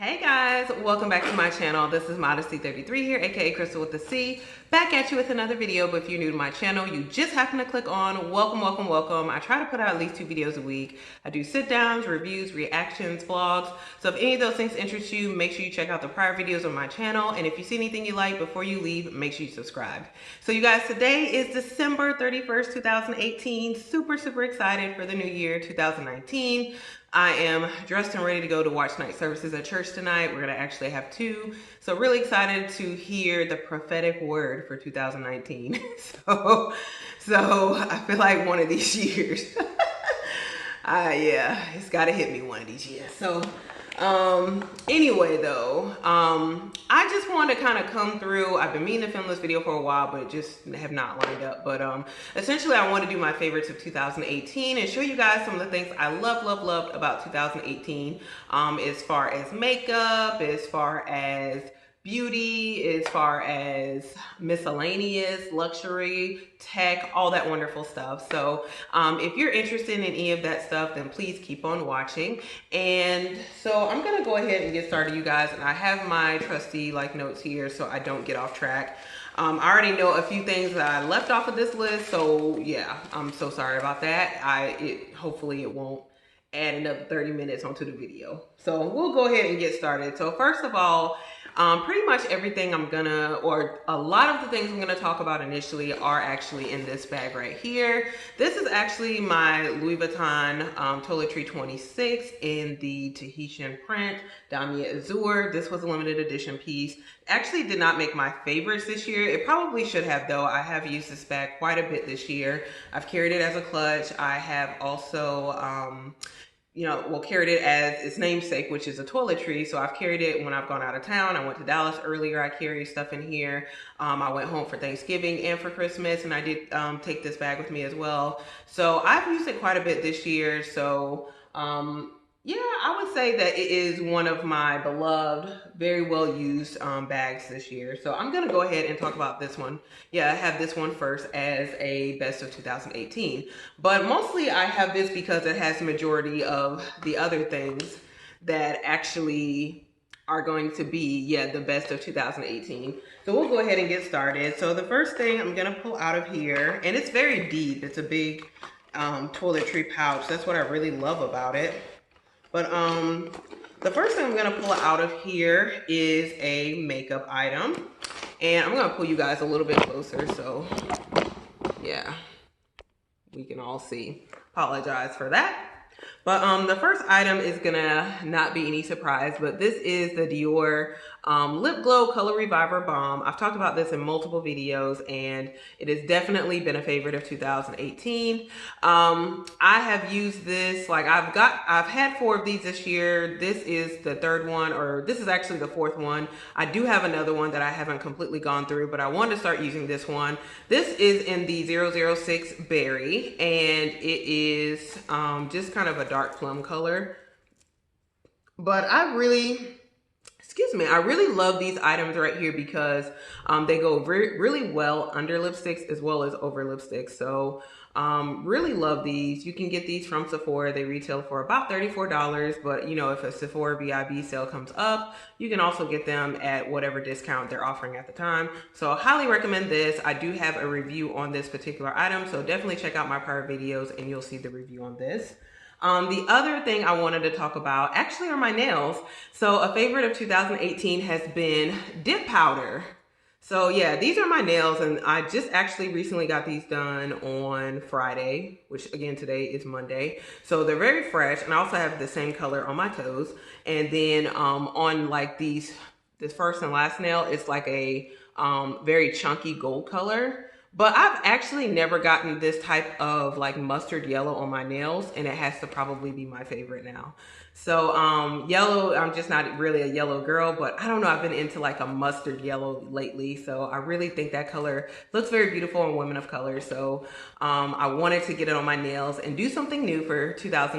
Hey guys, welcome back to my channel. This is Modesty33 here, aka Crystal with the C, back at you with another video. But if you're new to my channel, you just happen to click on, welcome. I try to put out at least 2 videos a week. I do sit downs, reviews, reactions, vlogs. So if any of those things interest you, make sure you check out the prior videos on my channel. And if you see anything you like before you leave, make sure you subscribe. So you guys, today is December 31st, 2018. Super excited for the new year, 2019. I am dressed and ready to go to watch night services at church tonight. We're going to actually have 2. So really excited to hear the prophetic word for 2019. So I feel like one of these years. Yeah, it's got to hit me one of these years. So anyway though, I just want to kind of come through. I've been meaning to film this video for a while, but just have not lined up. But essentially I want to do my favorites of 2018 and show you guys some of the things I loved about 2018, as far as makeup, as far as beauty, as far as miscellaneous, luxury, tech, all that wonderful stuff. So if you're interested in any of that stuff, then please keep on watching. And so I'm gonna go ahead and get started, you guys. And I have my trusty notes here so I don't get off track. I already know a few things that I left off of this list, so yeah, I'm so sorry about that. Hopefully it won't add another 30 minutes onto the video. So we'll go ahead and get started. So first of all, pretty much everything or a lot of the things I'm gonna talk about initially are actually in this bag right here. This is actually my Louis Vuitton Toiletry 26 in the Tahitienne print, Damier Azur. This was a limited edition piece. Actually did not make my favorites this year. It probably should have though. I have used this bag quite a bit this year. I've carried it as a clutch. I have also carried it as its namesake, which is a toiletry. So I've carried it when I've gone out of town. I went to Dallas earlier. I carried stuff in here. I went home for Thanksgiving and for Christmas, and I did take this bag with me as well. So I've used it quite a bit this year. So yeah, I would say that it is one of my beloved, very well used bags this year. So I'm going to go ahead and talk about this one. Yeah, I have this one first as a best of 2018. But mostly I have this because it has the majority of the other things that actually are going to be, the best of 2018. So we'll go ahead and get started. So the first thing I'm going to pull out of here, and it's very deep. It's a big toiletry pouch. That's what I really love about it. But the first thing I'm going to pull out of here is a makeup item. And I'm going to pull you guys a little bit closer so, yeah, we can all see. Apologize for that. But the first item is gonna not be any surprise, but this is the Dior Lip Glow Color Reviver Balm. I've talked about this in multiple videos, and it has definitely been a favorite of 2018. I have used this, I've had 4 of these this year. This is the 3rd one, or this is actually the 4th one. I do have another one that I haven't completely gone through, but I wanted to start using this one. This is in the 006 Berry, and it is just kind of a dark plum color. But I really love these items right here because they go really well under lipsticks as well as over lipsticks. So really love these. You can get these from Sephora. They retail for about $34, but if a Sephora VIB sale comes up, you can also get them at whatever discount they're offering at the time. So I highly recommend this. I do have a review on this particular item, so definitely check out my prior videos and you'll see the review on this. The other thing I wanted to talk about actually are my nails. So a favorite of 2018 has been dip powder. So yeah, these are my nails, and I just actually recently got these done on Friday, which again today is Monday. So they're very fresh, and I also have the same color on my toes. And then on this first and last nail, it's like a very chunky gold color. But I've actually never gotten this type of mustard yellow on my nails, and it has to probably be my favorite now. So yellow, I'm just not really a yellow girl, but I don't know, I've been into a mustard yellow lately. So I really think that color looks very beautiful on women of color. So I wanted to get it on my nails and do something new for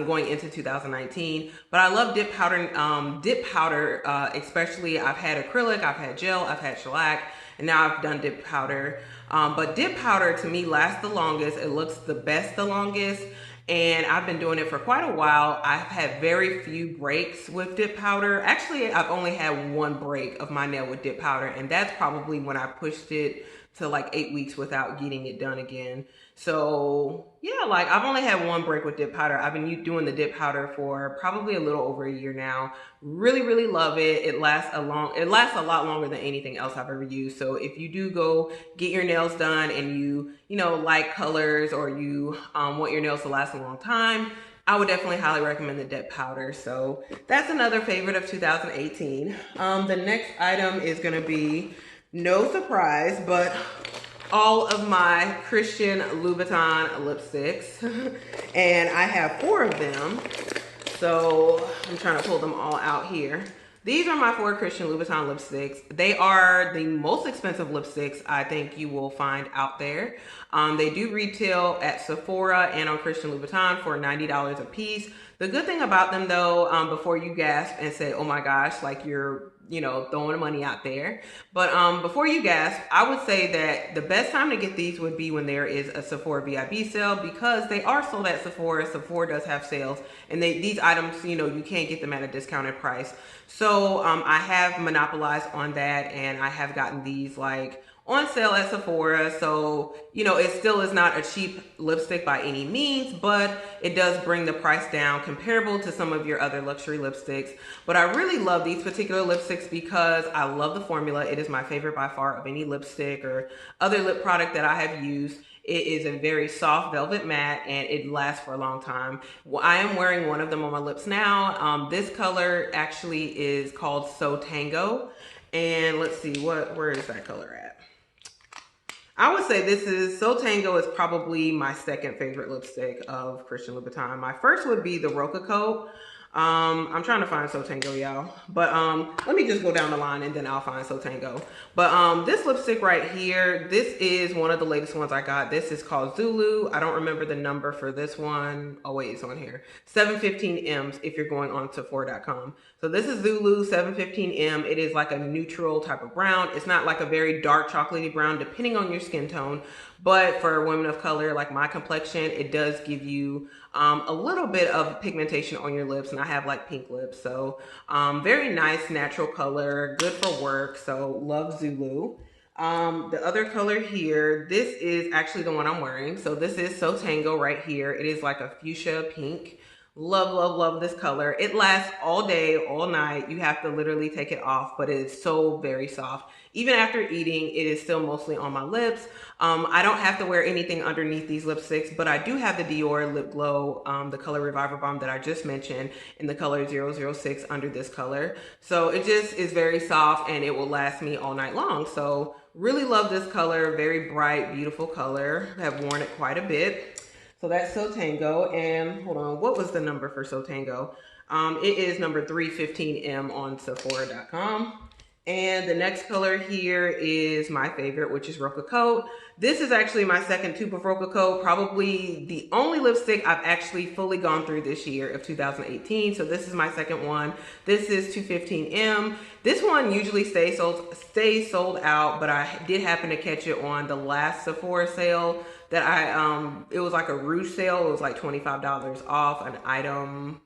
going into 2019. But I love dip powder, especially I've had acrylic, I've had gel, I've had shellac, and now I've done dip powder. But dip powder to me lasts the longest. It looks the best the longest. and I've been doing it for quite a while. I've had very few breaks with dip powder. Actually, I've only had one break of my nail with dip powder, and that's probably when I pushed it to like 8 weeks without getting it done again. So yeah, like I've only had one break with dip powder. I've been doing the dip powder for probably a little over a year now. Really, really love it. It lasts a lot longer than anything else I've ever used. So if you do go get your nails done and you know, like colors, or you want your nails to last a long time, I would definitely highly recommend the dip powder. So that's another favorite of 2018. The next item is gonna be, no surprise, but all of my Christian Louboutin lipsticks. And I have 4 of them. So I'm trying to pull them all out here. These are my 4 Christian Louboutin lipsticks. They are the most expensive lipsticks I think you will find out there. They do retail at Sephora and on Christian Louboutin for $90 a piece. The good thing about them though, before you gasp and say, oh my gosh, like you're, you know, throwing money out there. But before you gasp, I would say that the best time to get these would be when there is a Sephora VIB sale, because they are sold at Sephora. Sephora does have sales, and these items, you know, you can't get them at a discounted price. So I have monopolized on that, and I have gotten these like on sale at Sephora. So, you know, it still is not a cheap lipstick by any means, but it does bring the price down comparable to some of your other luxury lipsticks. But I really love these particular lipsticks because I love the formula. It is my favorite by far of any lipstick or other lip product that I have used. It is a very soft velvet matte, and it lasts for a long time. Well, I am wearing one of them on my lips now. This color actually is called So Tango. And let's see, where is that color at? I would say So Tango is probably my second favorite lipstick of Christian Louboutin. My first would be the Rococotte. I'm trying to find So Tango, y'all. But let me just go down the line and then I'll find So Tango. But this lipstick right here, this is one of the latest ones I got. This is called Zoulou. I don't remember the number for this one. Oh wait, it's on here. 715Ms if you're going on Sephora.com. So this is Zoulou 715M. It is like a neutral type of brown. It's not like a very dark chocolatey brown depending on your skin tone. But for women of color like my complexion, it does give you a little bit of pigmentation on your lips, and I have like pink lips. So very nice natural color, good for work. So love Zoulou. The other color here, this is actually the one I'm wearing. So this is So Tango right here. It is like a fuchsia pink. Love, love, love this color. It lasts all day, all night. You have to literally take it off, but it is so very soft. Even after eating, it is still mostly on my lips. I don't have to wear anything underneath these lipsticks, but I do have the Dior Lip Glow, the color Reviver Balm that I just mentioned, in the color 006 under this color. So it just is very soft, and it will last me all night long. So really love this color. Very bright, beautiful color. I have worn it quite a bit. So that's So Tango, and hold on, what was the number for So Tango? It is number 315M on Sephora.com. And the next color here is my favorite, which is Rococotte. This is actually my second tube of Rococotte, probably the only lipstick I've actually fully gone through this year of 2018. So this is my second one. This is 215M. This one usually stays sold out, but I did happen to catch it on the last Sephora sale that it was like a Rouge sale. It was like $25 off an item.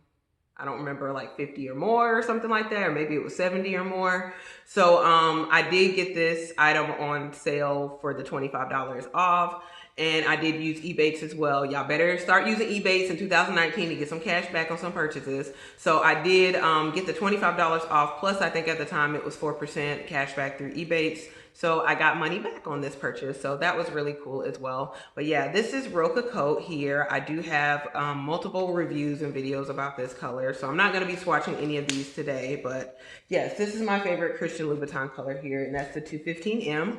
I don't remember, like 50 or more or something like that, or maybe it was 70 or more. So I did get this item on sale for the $25 off, and I did use Ebates as well. Y'all better start using Ebates in 2019 to get some cash back on some purchases. So I did get the $25 off, plus I think at the time it was 4% cash back through Ebates. So I got money back on this purchase. So that was really cool as well. But yeah, this is Rococotte here. I do have multiple reviews and videos about this color. So I'm not going to be swatching any of these today. But yes, this is my favorite Christian Louboutin color here. And that's the 215M.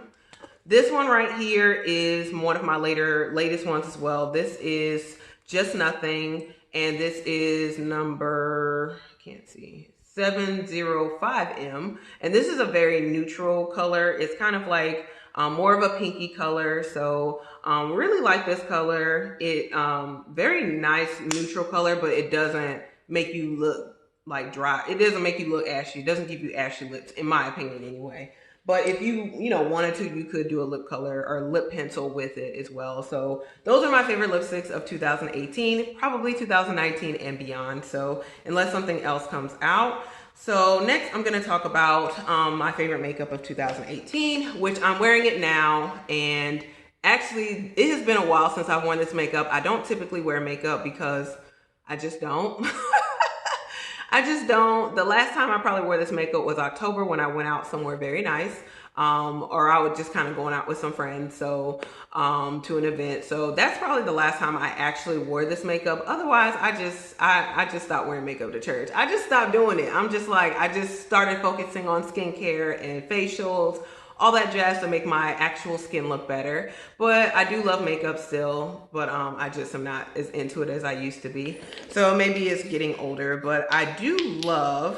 This one right here is one of my latest ones as well. This is Just Nothing. And this is number, I can't see, 705M, and this is a very neutral color. It's kind of like more of a pinky color. So really like this color. It very nice neutral color, but it doesn't make you look like dry. It doesn't make you look ashy. It doesn't give you ashy lips, in my opinion anyway. But if you know, wanted to, you could do a lip color or lip pencil with it as well. So those are my favorite lipsticks of 2018, probably 2019 and beyond. So unless something else comes out. So next I'm going to talk about my favorite makeup of 2018, which I'm wearing it now. And actually, it has been a while since I've worn this makeup. I don't typically wear makeup because I just don't. I just don't. The last time I probably wore this makeup was October when I went out somewhere very nice. Or I would just kind of going out with some friends, so to an event. So that's probably the last time I actually wore this makeup. Otherwise, I just stopped wearing makeup to church. I just stopped doing it. I'm just like, I just started focusing on skincare and facials, all that jazz to make my actual skin look better. But I do love makeup still, but I just am not as into it as I used to be. So maybe it's getting older, but I do love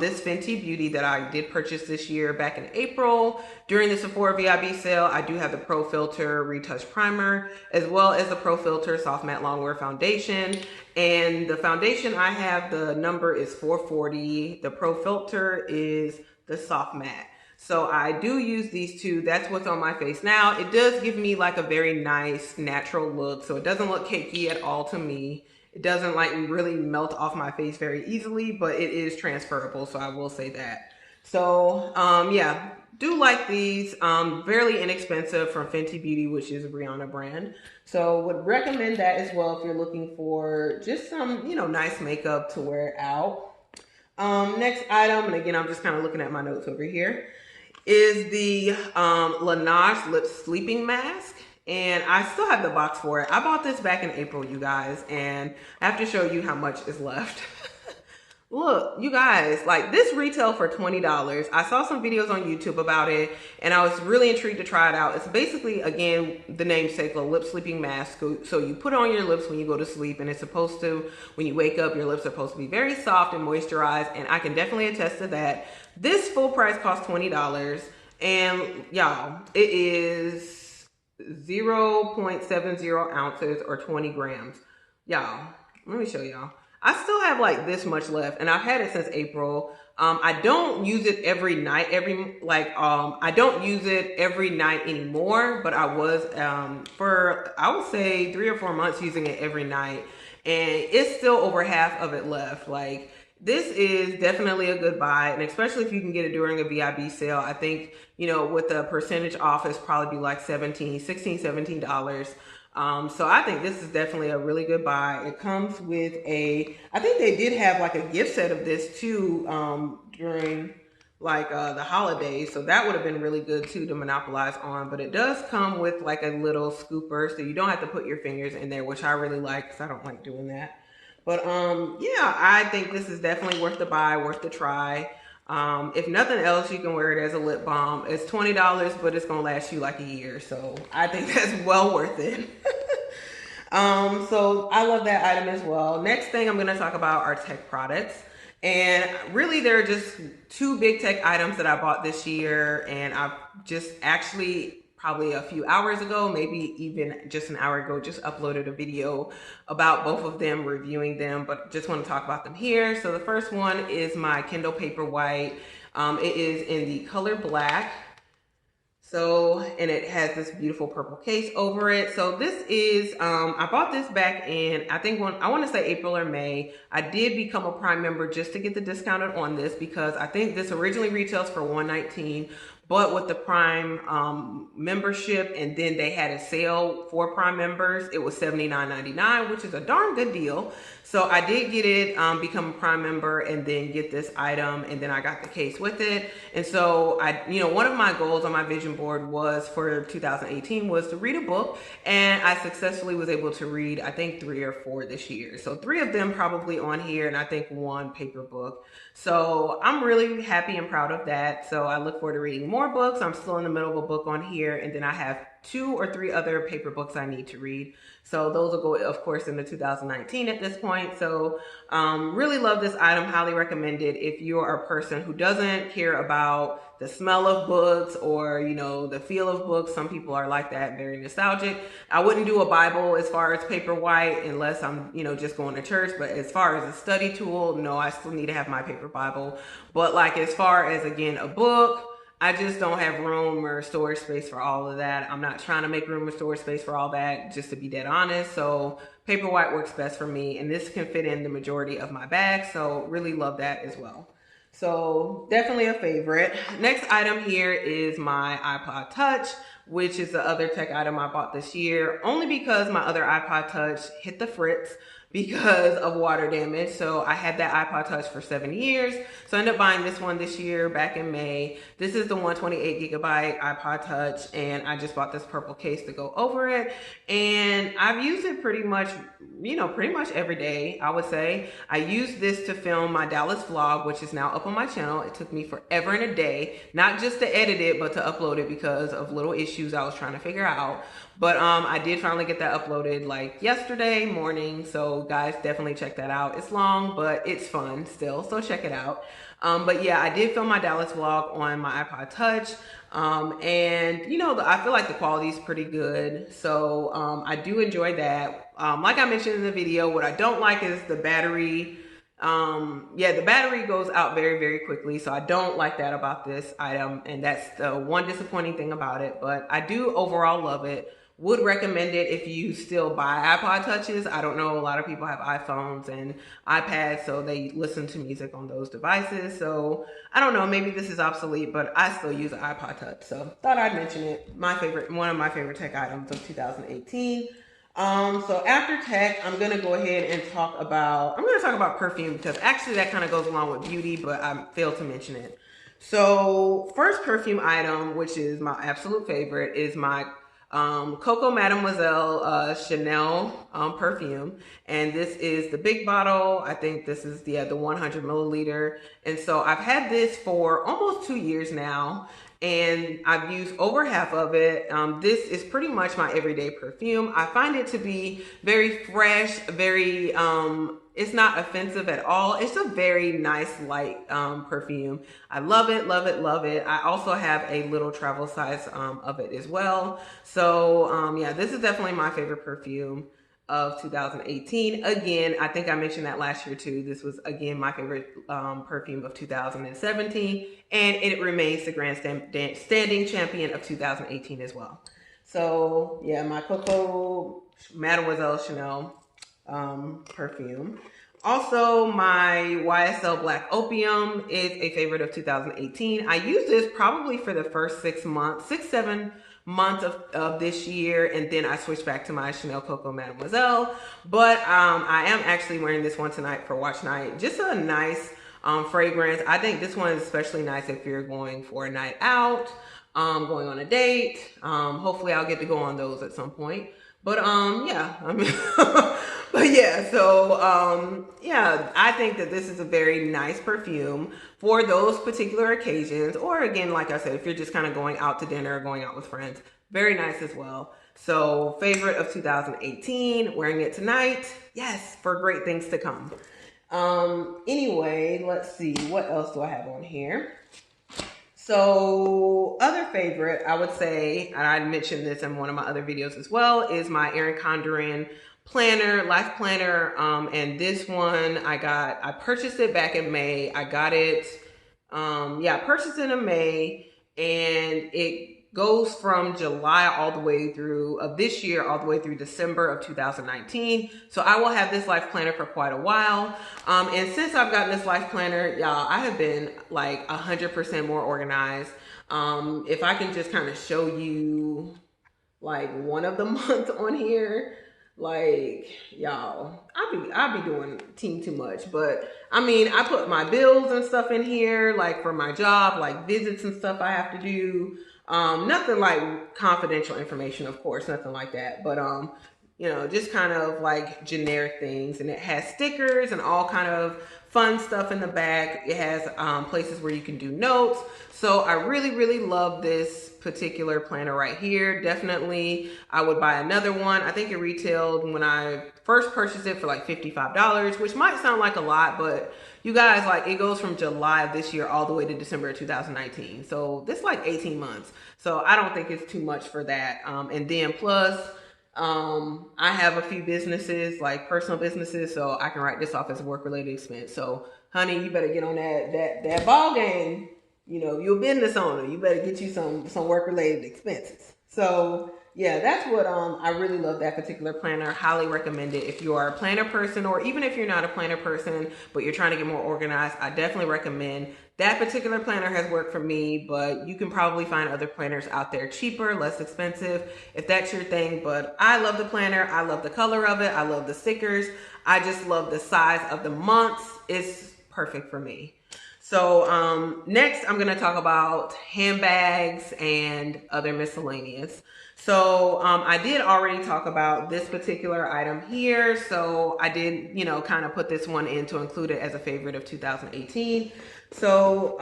this Fenty Beauty that I did purchase this year back in April during the Sephora VIB sale. I do have the Pro Filter Retouch Primer as well as the Pro Filter Soft Matte Longwear Foundation. And the foundation I have, the number is 440. The Pro Filter is the Soft Matte. So I do use these two. That's what's on my face now. It does give me like a very nice natural look. So it doesn't look cakey at all to me. It doesn't like really melt off my face very easily, but it is transferable. So I will say that. So yeah, do like these. Fairly inexpensive from Fenty Beauty, which is a Rihanna brand. So would recommend that as well if you're looking for just some, you know, nice makeup to wear out. Next item, and again, I'm just kind of looking at my notes over here, is the Laneige Lip Sleeping Mask. And I still have the box for it. I bought this back in April, you guys, and I have to show you how much is left. Look, you guys, like this retail for $20. I saw some videos on YouTube about it, and I was really intrigued to try it out. It's basically, again, the namesake, a lip sleeping mask. So you put it on your lips when you go to sleep, and it's supposed to, when you wake up, your lips are supposed to be very soft and moisturized, and I can definitely attest to that. This full price costs $20, and y'all, it is 0.70 ounces or 20 grams. Y'all, let me show y'all. I still have like this much left, and I've had it since April. I don't use it every night, I don't use it every night anymore, but I was, for, I would say 3 or 4 months using it every night, and it's still over half of it left. Like, this is definitely a good buy, and especially if you can get it during a VIB sale. I think, you know, with the percentage off, it's probably be like $16, $17. So I think this is definitely a really good buy. It comes with I think they did have like a gift set of this too, during like the holidays. So that would have been really good too to monopolize on, but it does come with like a little scooper, so you don't have to put your fingers in there, which I really like because I don't like doing that. But yeah, I think this is definitely worth the buy, worth the try. If nothing else, you can wear it as a lip balm. It's $20, but it's gonna last you like a year. So I think that's well worth it. So I love that item as well. Next thing I'm gonna talk about are tech products. And really there are just 2 big tech items that I bought this year. And I've just actually probably a few hours ago, maybe even just an hour ago, just uploaded a video about both of them, reviewing them, but just want to talk about them here. So the first one is my Kindle Paperwhite. It is in the color black. So, and it has this beautiful purple case over it. So this is, I bought this back in, I think I want to say April or May. I did become a Prime member just to get the discounted on this because I think this originally retails for $119. But with the Prime membership, and then they had a sale for Prime members, it was $79.99, which is a darn good deal. So I did get it, become a Prime member, and then get this item, and then I got the case with it. And so you know, one of my goals on my vision board was for 2018 was to read a book, and I successfully was able to read, I think 3 or 4 this year. So 3 of them probably on here, and I think 1 paper book. So I'm really happy and proud of that. So I look forward to reading more books. I'm still in the middle of a book on here, and then I have 2 or 3 other paper books I need to read. So those will go, of course, into 2019 at this point. So really love this item, highly recommend it if you're a person who doesn't care about the smell of books or, you know, the feel of books. Some people are like that, very nostalgic. I wouldn't do a Bible as far as Paperwhite unless I'm, you know, just going to church. But as far as a study tool, no, I still need to have my paper Bible. But like as far as, again, a book, I just don't have room or storage space for all of that. I'm not trying to make room or storage space for all that, just to be dead honest. So Paperwhite works best for me, and this can fit in the majority of my bag. So really love that as well. So definitely a favorite. Next item here is my iPod Touch, which is the other tech item I bought this year, only because my other iPod Touch hit the fritz because of water damage. So I had that iPod Touch for 7 years. So I ended up buying this one this year back in May. This is the 128 gigabyte iPod Touch, and I just bought this purple case to go over it. And I've used it pretty much, pretty much every day, I would say. I used this to film my Dallas vlog, which is now up on my channel. It took me forever and a day, not just to edit it, but to upload it because of little issues I was trying to figure out. But I did finally get that uploaded like yesterday morning. So guys, definitely check that out. It's long, but it's fun still. So check it out. But yeah, I did film my Dallas vlog on my iPod Touch. And I feel like the quality is pretty good. So I do enjoy that. Like I mentioned in the video, what I don't like is the battery. The battery goes out very, very quickly. So I don't like that about this item. And that's the one disappointing thing about it. But I do overall love it. Would recommend it if you still buy iPod Touches. I don't know, a lot of people have iPhones and iPads, so they listen to music on those devices. So I don't know, maybe this is obsolete, but I still use an iPod Touch. So thought I'd mention it. One of my favorite tech items of 2018. So after tech, I'm gonna go ahead and talk about perfume, because actually that kind of goes along with beauty, but I failed to mention it. So first perfume item, which is my absolute favorite, is my Coco Mademoiselle Chanel perfume, and this is the big bottle. I think this is the 100 milliliter, and so I've had this for almost 2 years now, and I've used over half of it. This is pretty much my everyday perfume. I find it to be very fresh, very it's not offensive at all. It's a very nice light perfume. I love it, love it, love it. I also have a little travel size of it as well. So yeah, this is definitely my favorite perfume of 2018. Again, I think I mentioned that last year too. This was again my favorite perfume of 2017, and it remains the grand standing champion of 2018 as well. So yeah, my Coco Mademoiselle Chanel perfume. Also, my YSL Black Opium is a favorite of 2018. I used this probably for the first 7 months of this year, and then I switched back to my Chanel Coco Mademoiselle. But I am actually wearing this one tonight for watch night. Just a nice fragrance. I think this one is especially nice if you're going for a night out, going on a date. Hopefully I'll get to go on those at some point. But yeah, I mean, but yeah, so yeah, I think that this is a very nice perfume for those particular occasions, or again, like I said, if you're just kind of going out to dinner or going out with friends, very nice as well. So favorite of 2018, wearing it tonight, yes, for great things to come. Anyway, let's see, what else do I have on here? So other favorite, I would say, and I mentioned this in one of my other videos as well, is my Erin Condren planner, life planner. And this one I purchased it back in May. I got it, I purchased it in May, and it goes from July all the way through this year, all the way through December of 2019. So I will have this life planner for quite a while. And since I've gotten this life planner, y'all, I have been like 100% more organized. If I can just kind of show you like one of the months on here, like y'all, I'll be doing too much, but I mean, I put my bills and stuff in here, like for my job, like visits and stuff I have to do. Nothing like confidential information, of course, nothing like that, but just kind of like generic things. And it has stickers and all kind of fun stuff in the back. It has places where you can do notes. So I really, really love this particular planner right here. Definitely, I would buy another one. I think it retailed when I first purchased it for like $55, which might sound like a lot, but you guys, like, it goes from July of this year all the way to December of 2019. So this is like 18 months. So I don't think it's too much for that. And then plus, I have a few businesses, like personal businesses, so I can write this off as a work-related expense. So honey, you better get on that ball game. you know, you're a business owner, you better get you some work related expenses. So yeah, that's what I really love that particular planner. Highly recommend it if you are a planner person, or even if you're not a planner person but you're trying to get more organized. I definitely recommend that particular planner. Has worked for me, but you can probably find other planners out there cheaper, less expensive, if that's your thing. But I love the planner. I love the color of it. I love the stickers. I just love the size of the months. It's perfect for me. So next I'm going to talk about handbags and other miscellaneous. So I did already talk about this particular item here. So I did, you know, kind of put this one in to include it as a favorite of 2018. So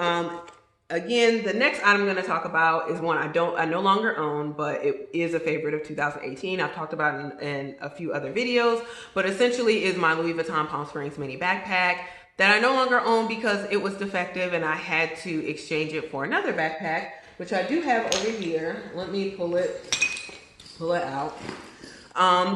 again, the next item I'm going to talk about is one I no longer own, but it is a favorite of 2018. I've talked about it in a few other videos, but essentially is my Louis Vuitton Palm Springs mini backpack that I no longer own because it was defective and I had to exchange it for another backpack, which I do have over here. Let me pull it out.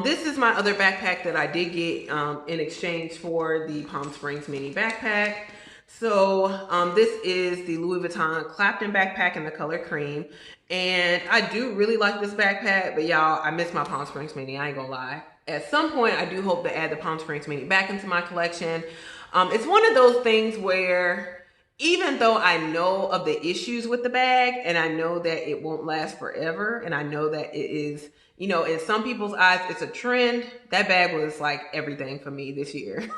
This is my other backpack that I did get in exchange for the Palm Springs mini backpack. So this is the Louis Vuitton Clapton backpack in the color cream. And I do really like this backpack, but y'all, I miss my Palm Springs mini, I ain't gonna lie. At some point, I do hope to add the Palm Springs mini back into my collection. It's one of those things where even though I know of the issues with the bag and I know that it won't last forever, and I know that it is, you know, in some people's eyes, it's a trend, that bag was like everything for me this year.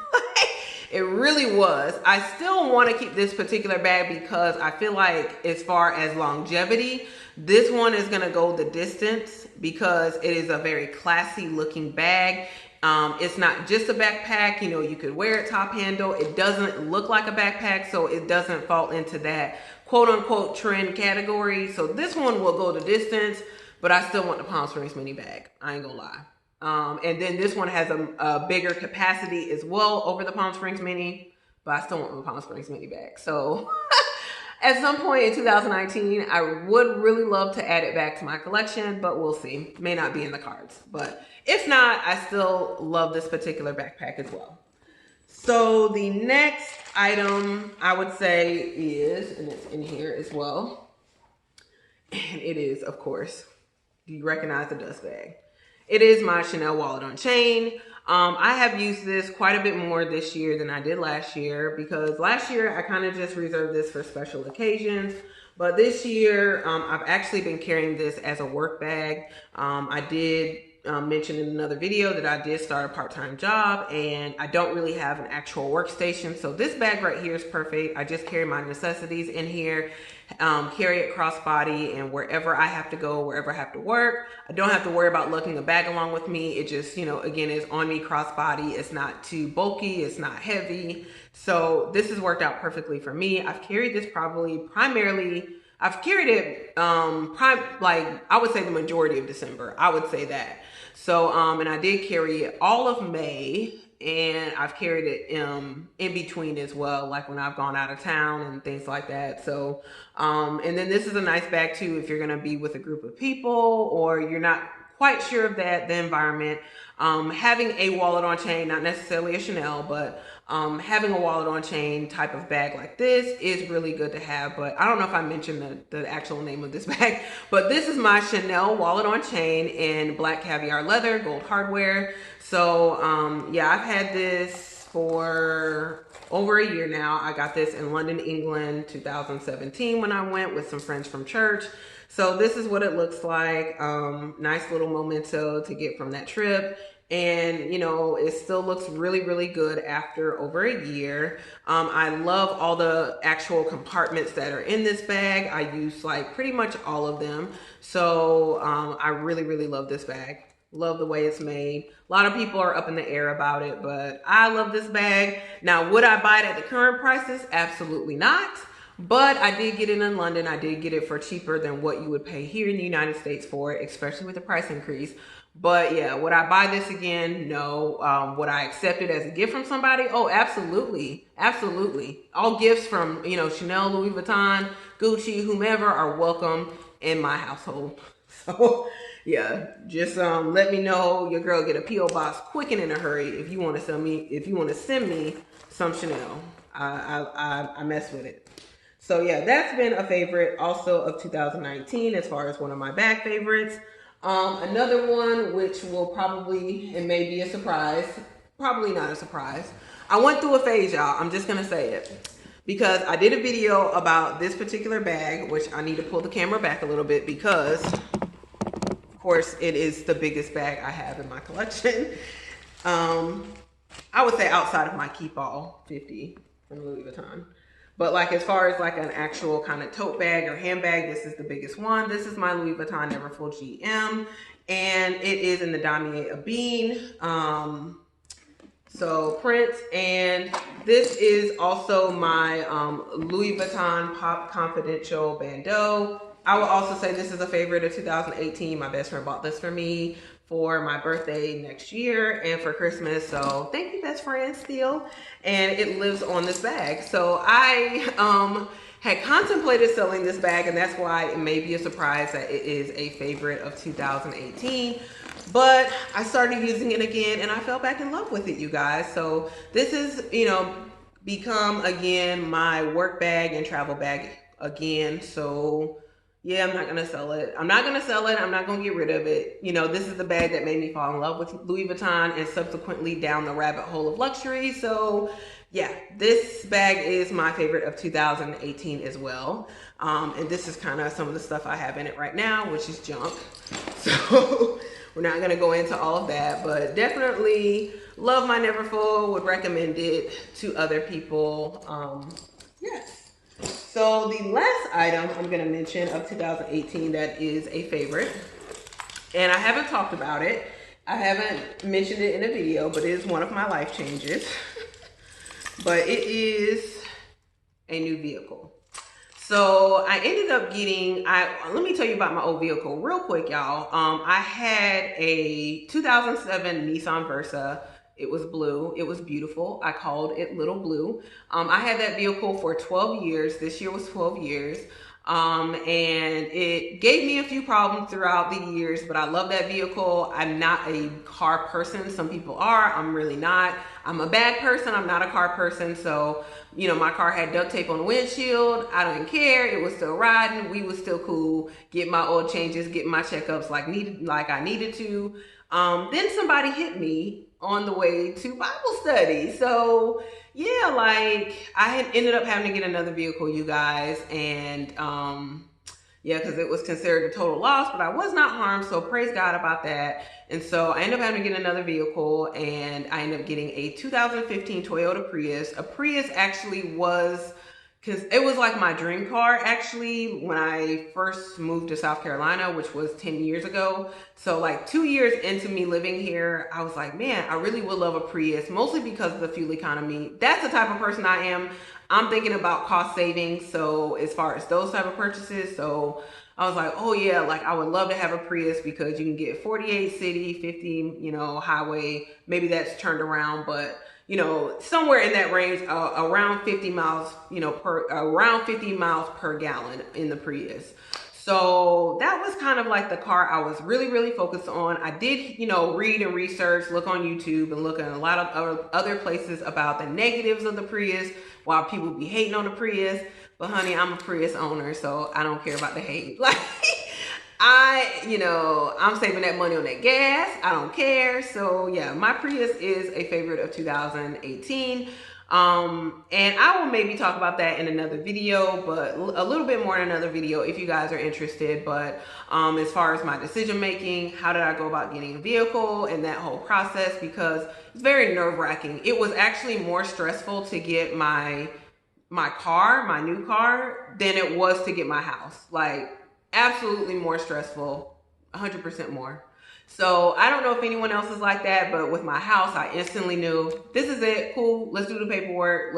It really was. I still want to keep this particular bag because I feel like as far as longevity, this one is going to go the distance because it is a very classy looking bag. It's not just a backpack, you know, you could wear it top handle. It doesn't look like a backpack, so it doesn't fall into that quote unquote trend category. So this one will go the distance, but I still want the Palm Springs mini bag. I ain't gonna lie. And then this one has a bigger capacity as well over the Palm Springs mini, but I still want the Palm Springs mini bag. So at some point in 2019, I would really love to add it back to my collection, but we'll see. May not be in the cards, but if not, I still love this particular backpack as well. So the next item I would say is, and it's in here as well, and it is, of course, do you recognize the dust bag? It is my Chanel wallet on chain. I have used this quite a bit more this year than I did last year because last year I kind of just reserved this for special occasions. But this year I've actually been carrying this as a work bag. I did mention in another video that I did start a part-time job and I don't really have an actual workstation. So this bag right here is perfect. I just carry my necessities in here, carry it crossbody, and wherever I have to go, wherever I have to work, I don't have to worry about lugging a bag along with me. It just, you know, again, is on me crossbody. It's not too bulky. It's not heavy. So this has worked out perfectly for me. I've carried this I've carried it, like I would say the majority of December. I would say that. So, and I did carry it all of May, and I've carried it in between as well, like when I've gone out of town and things like that. So, and then this is a nice bag too if you're gonna be with a group of people or you're not quite sure of the environment. Having a wallet on chain, not necessarily a Chanel, but having a wallet on chain type of bag like this is really good to have. But I don't know if I mentioned the actual name of this bag, but this is my Chanel wallet on chain in black caviar leather, gold hardware. So yeah, I've had this for over a year now. I got this in London, England, 2017 when I went with some friends from church. So this is what it looks like. Nice little memento to get from that trip. And, you know, it still looks really, really good after over a year. I love all the actual compartments that are in this bag. I use like pretty much all of them. So I really, really love this bag. Love the way it's made. A lot of people are up in the air about it, but I love this bag. Now, would I buy it at the current prices? Absolutely not. But I did get it in London. I did get it for cheaper than what you would pay here in the United States for it, especially with the price increase. But yeah, would I buy this again? No. Would I accept it as a gift from somebody? Oh, absolutely. Absolutely. All gifts from, you know, Chanel, Louis Vuitton, Gucci, whomever are welcome in my household. So yeah, just let me know. Your girl get a P.O. box quick and in a hurry if you want to send me some Chanel. I mess with it. So yeah, that's been a favorite also of 2019 as far as one of my bag favorites. Another one, which will probably, it may be a surprise, probably not a surprise. I went through a phase, y'all. I'm just gonna say it. Because I did a video about this particular bag, which I need to pull the camera back a little bit because, of course, it is the biggest bag I have in my collection. I would say outside of my Keep All 50 from Louis Vuitton. But like as far as like an actual kind of tote bag or handbag, this is the biggest one. This is my Louis Vuitton Neverfull GM, and it is in the Damier Ebene. So print, and this is also my Louis Vuitton Pop Confidential Bandeau. I will also say this is a favorite of 2018. My best friend bought this for me for my birthday next year and for Christmas. So thank you, best friend, still. And it lives on this bag. So I had contemplated selling this bag, and that's why it may be a surprise that it is a favorite of 2018. But I started using it again and I fell back in love with it, you guys. So this is, you know, become again my work bag and travel bag again. So yeah, I'm not gonna sell it. I'm not gonna sell it. I'm not gonna get rid of it. You know, this is the bag that made me fall in love with Louis Vuitton and subsequently down the rabbit hole of luxury. So yeah, this bag is my favorite of 2018 as well. And this is kind of some of the stuff I have in it right now, which is junk. So we're not gonna go into all of that, but definitely love my Neverfull, would recommend it to other people. Yes. So the last item I'm gonna mention of 2018 that is a favorite, and I haven't talked about it, I haven't mentioned it in a video, but it is one of my life changes. But it is a new vehicle. So I ended up getting, let me tell you about my old vehicle real quick, y'all. I had a 2007 Nissan Versa. It was blue. It was beautiful. I called it Little Blue. I had that vehicle for 12 years. This year was 12 years. And it gave me a few problems throughout the years, but I love that vehicle. I'm not a car person. Some people are. I'm really not. I'm a bag person. I'm not a car person. So, you know, my car had duct tape on the windshield. I don't care. It was still riding. We was still cool. Get my oil changes, get my checkups like I needed to. Then somebody hit me on the way to Bible study. So yeah, like I had ended up having to get another vehicle, you guys. And yeah, because it was considered a total loss, but I was not harmed. So praise God about that. And so I ended up having to get another vehicle, and I ended up getting a 2015 Toyota Prius. A Prius actually was, because it was like my dream car actually when I first moved to South Carolina, which was 10 years ago. So like 2 years into me living here, I was like, man, I really would love a Prius, mostly because of the fuel economy. That's the type of person I am. I'm thinking about cost savings. So as far as those type of purchases, so I was like, oh yeah, like I would love to have a Prius because you can get 48 city, 50, you know, highway. Maybe that's turned around, but you know, somewhere in that range, around 50 miles, you know, around 50 miles per gallon in the Prius. So that was kind of like the car I was really, really focused on. I did, you know, read and research, look on YouTube and look at a lot of other places about the negatives of the Prius, while people be hating on the Prius. But honey, I'm a Prius owner, so I don't care about the hate. Like, you know, I'm saving that money on that gas. I don't care. So yeah, my Prius is a favorite of 2018. And I will maybe talk about that in another video, but a little bit more in another video if you guys are interested. But as far as my decision making, how did I go about getting a vehicle and that whole process, because it's very nerve-wracking. It was actually more stressful to get my car, my new car, than it was to get my house. Like, absolutely more stressful, 100% more. So I don't know if anyone else is like that, but with my house, I instantly knew this is it. Cool. Let's do the paperwork.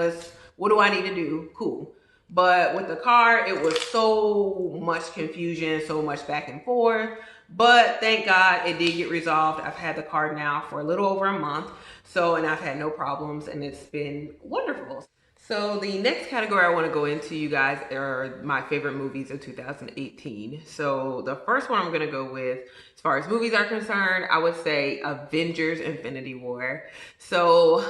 What do I need to do? Cool. But with the car, it was so much confusion, so much back and forth. But thank God it did get resolved. I've had the car now for a little over a month. So, and I've had no problems and it's been wonderful. So the next category I want to go into, you guys, are my favorite movies of 2018. So the first one I'm going to go with, as far as movies are concerned, I would say Avengers Infinity War. So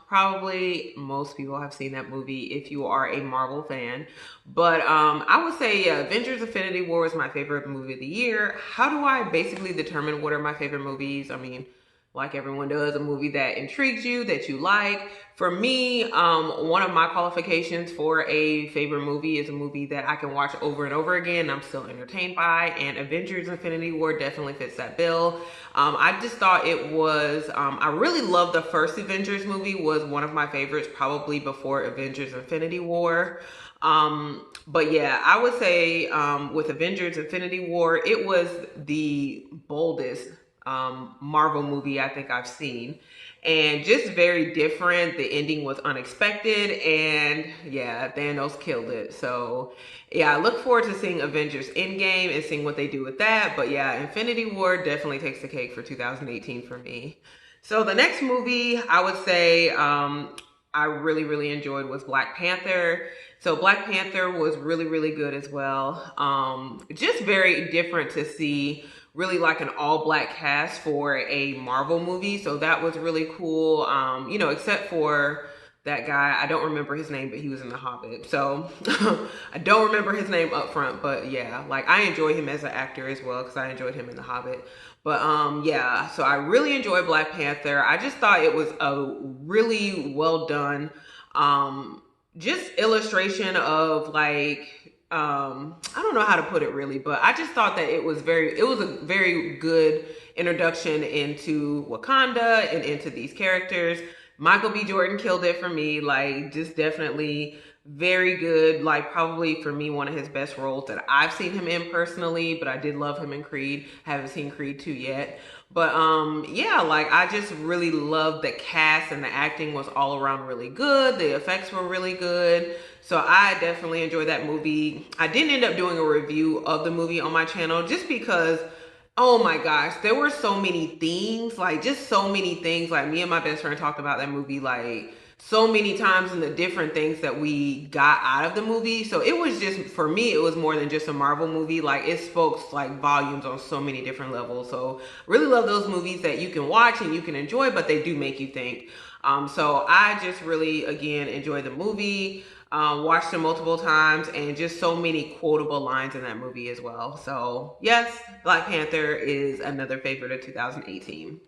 probably most people have seen that movie if you are a Marvel fan. But I would say Avengers Infinity War is my favorite movie of the year. How do I basically determine what are my favorite movies? I mean, like everyone does, a movie that intrigues you, that you like. For me, one of my qualifications for a favorite movie is a movie that I can watch over and over again, I'm still entertained by, and Avengers Infinity War definitely fits that bill. I just thought it was, I really loved the first Avengers movie, was one of my favorites, probably before Avengers Infinity War. But yeah, I would say with Avengers Infinity War, it was the boldest Marvel movie I think I've seen, and just very different. The ending was unexpected, and yeah, Thanos killed it. So yeah, I look forward to seeing Avengers Endgame and seeing what they do with that. But yeah, Infinity War definitely takes the cake for 2018 for me. So the next movie I would say I really enjoyed was Black Panther. So Black Panther was really good as well. Just very different to see really like an all black cast for a Marvel movie. So that was really cool. You know, except for that guy, I don't remember his name, but he was in The Hobbit. So I don't remember his name up front, but yeah, like I enjoy him as an actor as well because I enjoyed him in The Hobbit. But yeah, so I really enjoyed Black Panther. I just thought it was a really well done just illustration of like I don't know how to put it really, but I just thought that it was a very good introduction into Wakanda and into these characters. Michael B. Jordan killed it for me, like just definitely very good, like probably for me one of his best roles that I've seen him in personally, but I did love him in Creed. Haven't seen Creed 2 yet. But yeah, like I just really loved the cast, and the acting was all around really good. The effects were really good. So I definitely enjoyed that movie. I didn't end up doing a review of the movie on my channel just because, oh my gosh, there were so many things, like just so many things. Like me and my best friend talked about that movie like so many times, and the different things that we got out of the movie. So it was just, for me, it was more than just a Marvel movie. Like it spoke like volumes on so many different levels. So really love those movies that you can watch and you can enjoy, but they do make you think. So I just really, again, enjoyed the movie. Watched it multiple times, and just so many quotable lines in that movie as well. So yes, Black Panther is another favorite of 2018.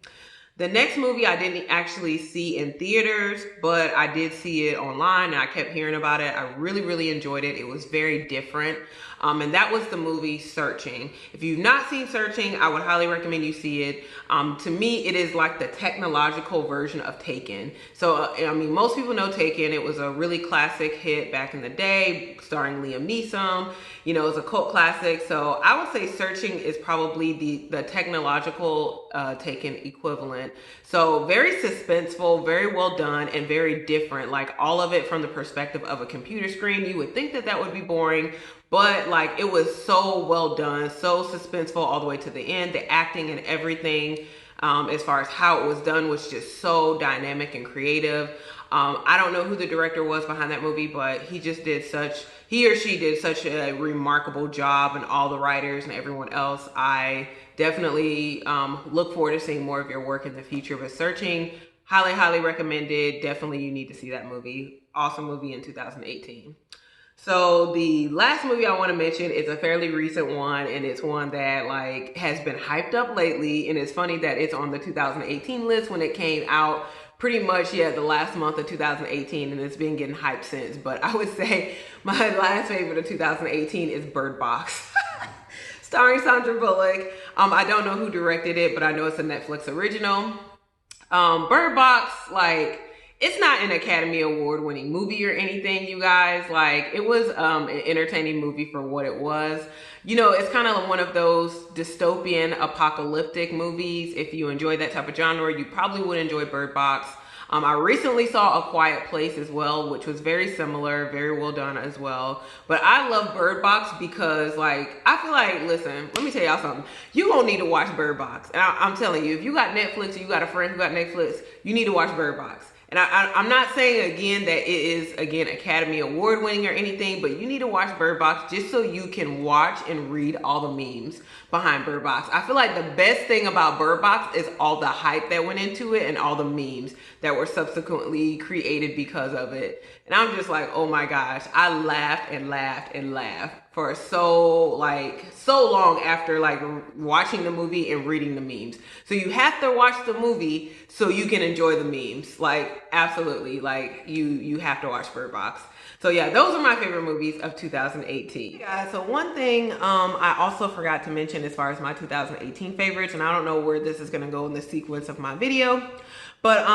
The next movie I didn't actually see in theaters, but I did see it online and I kept hearing about it. I really enjoyed it. It was very different. And that was the movie Searching. If you've not seen Searching, I would highly recommend you see it. To me, it is like the technological version of Taken. So, I mean, most people know Taken. It was a really classic hit back in the day, starring Liam Neeson. You know, it's a cult classic. So I would say Searching is probably the technological Taken equivalent. So very suspenseful, very well done, and very different. Like all of it from the perspective of a computer screen. You would think that that would be boring, but like it was so well done, so suspenseful all the way to the end. The acting and everything, as far as how it was done, was just so dynamic and creative. I don't know who the director was behind that movie, but he or she did such a remarkable job, and all the writers and everyone else. I definitely look forward to seeing more of your work in the future. But Searching, highly recommended. Definitely you need to see that movie. Awesome movie in 2018. So the last movie I want to mention is a fairly recent one, and it's one that like has been hyped up lately. And it's funny that it's on the 2018 list when it came out pretty much, yeah, the last month of 2018, and it's been getting hyped since. But I would say my last favorite of 2018 is Bird Box. Starring Sandra Bullock. I don't know who directed it, but I know it's a Netflix original. Bird Box, like, it's not an Academy Award winning movie or anything, you guys. Like, it was an entertaining movie for what it was. You know, it's kind of one of those dystopian apocalyptic movies. If you enjoy that type of genre, you probably would enjoy Bird Box. I recently saw A Quiet Place as well, which was very similar, very well done as well. But I love Bird Box because, like, I feel like, listen, let me tell y'all something. You gonna need to watch Bird Box. And I'm telling you, if you got Netflix or you got a friend who got Netflix, you need to watch Bird Box. and I'm not saying again that it is again Academy Award winning or anything, but you need to watch Bird Box just so you can watch and read all the memes behind Bird Box. I feel like the best thing about Bird Box is all the hype that went into it and all the memes that were subsequently created because of it. And I'm just like, oh my gosh, I laughed and laughed and laughed for so long after like watching the movie and reading the memes. So you have to watch the movie so you can enjoy the memes. Like absolutely, like you have to watch Bird Box. So yeah, those are my favorite movies of 2018. Guys, so one thing I also forgot to mention as far as my 2018 favorites, and I don't know where this is gonna go in the sequence of my video, but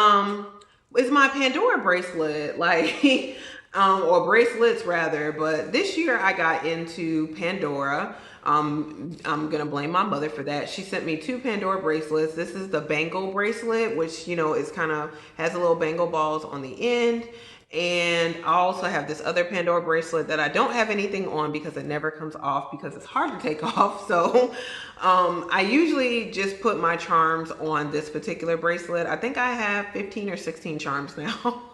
it's my Pandora bracelet, like, or bracelets rather. But this year I got into Pandora. I'm gonna blame my mother for that. She sent me 2 Pandora bracelets. This is the bangle bracelet, which, you know, is kind of has a little bangle balls on the end. And I also have this other Pandora bracelet that I don't have anything on because it never comes off because it's hard to take off. So I usually just put my charms on this particular bracelet. I think I have 15 or 16 charms now,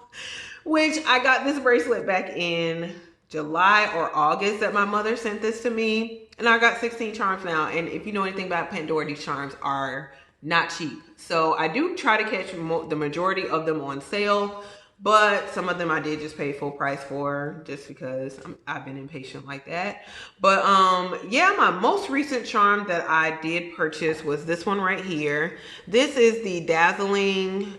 which I got this bracelet back in July or August that my mother sent this to me. And I got 16 charms now. And if you know anything about Pandora, these charms are not cheap. So I do try to catch the majority of them on sale. But some of them I did just pay full price for just because I've been impatient like that. But yeah, my most recent charm that I did purchase was this one right here. This is the Dazzling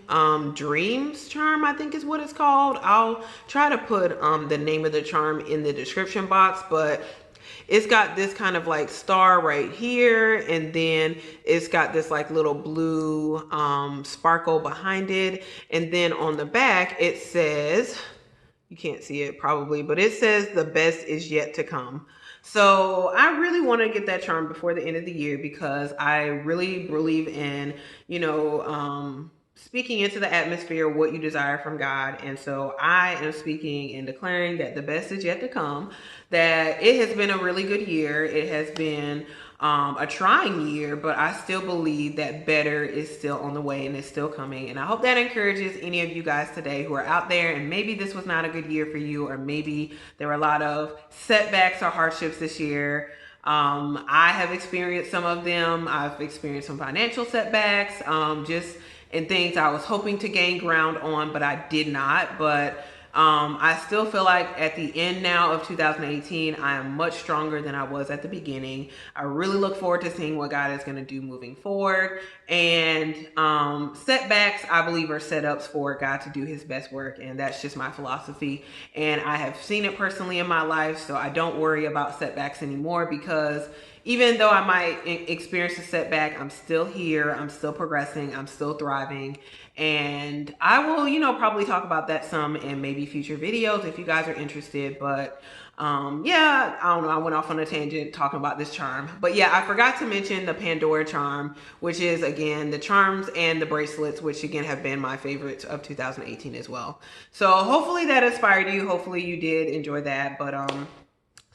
Dreams charm, I think is what it's called. I'll try to put the name of the charm in the description box, but it's got this kind of like star right here, and then it's got this like little blue sparkle behind it. And then on the back it says, you can't see it probably, but it says the best is yet to come. So I really want to get that charm before the end of the year because I really believe in, you know, speaking into the atmosphere, what you desire from God. And so I am speaking and declaring that the best is yet to come, that it has been a really good year. It has been a trying year, but I still believe that better is still on the way and is still coming. And I hope that encourages any of you guys today who are out there and maybe this was not a good year for you, or maybe there were a lot of setbacks or hardships this year. I have experienced some of them. I've experienced some financial setbacks, and things I was hoping to gain ground on, but I did not. But I still feel like at the end now of 2018, I am much stronger than I was at the beginning. I really look forward to seeing what God is going to do moving forward. And setbacks, I believe, are setups for God to do his best work. And that's just my philosophy. And I have seen it personally in my life, so I don't worry about setbacks anymore, because even though I might experience a setback, I'm still here, I'm still progressing, I'm still thriving. And I will, you know, probably talk about that some in maybe future videos if you guys are interested. But yeah, I don't know, I went off on a tangent talking about this charm. But yeah, I forgot to mention the Pandora charm, which is again the charms and the bracelets, which again have been my favorites of 2018 as well. So hopefully that inspired you. Hopefully you did enjoy that. But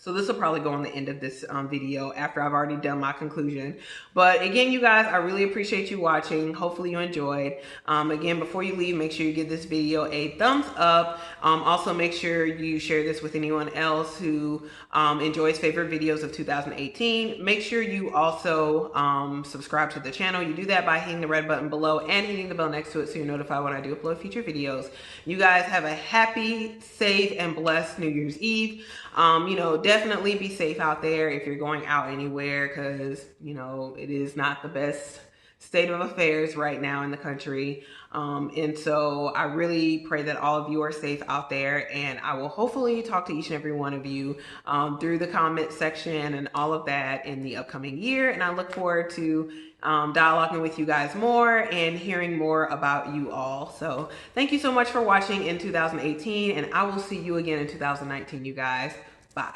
so this will probably go on the end of this video after I've already done my conclusion. But again, you guys, I really appreciate you watching. Hopefully you enjoyed. Again, before you leave, make sure you give this video a thumbs up. Also, make sure you share this with anyone else who enjoys favorite videos of 2018. Make sure you also subscribe to the channel. You do that by hitting the red button below and hitting the bell next to it so you're notified when I do upload future videos. You guys have a happy, safe, and blessed New Year's Eve. You know, definitely be safe out there if you're going out anywhere, because, you know, it is not the best state of affairs right now in the country. And so I really pray that all of you are safe out there, and I will hopefully talk to each and every one of you through the comment section and all of that in the upcoming year. And I look forward to dialoguing with you guys more and hearing more about you all. So thank you so much for watching in 2018, and I will see you again in 2019, you guys. Bye.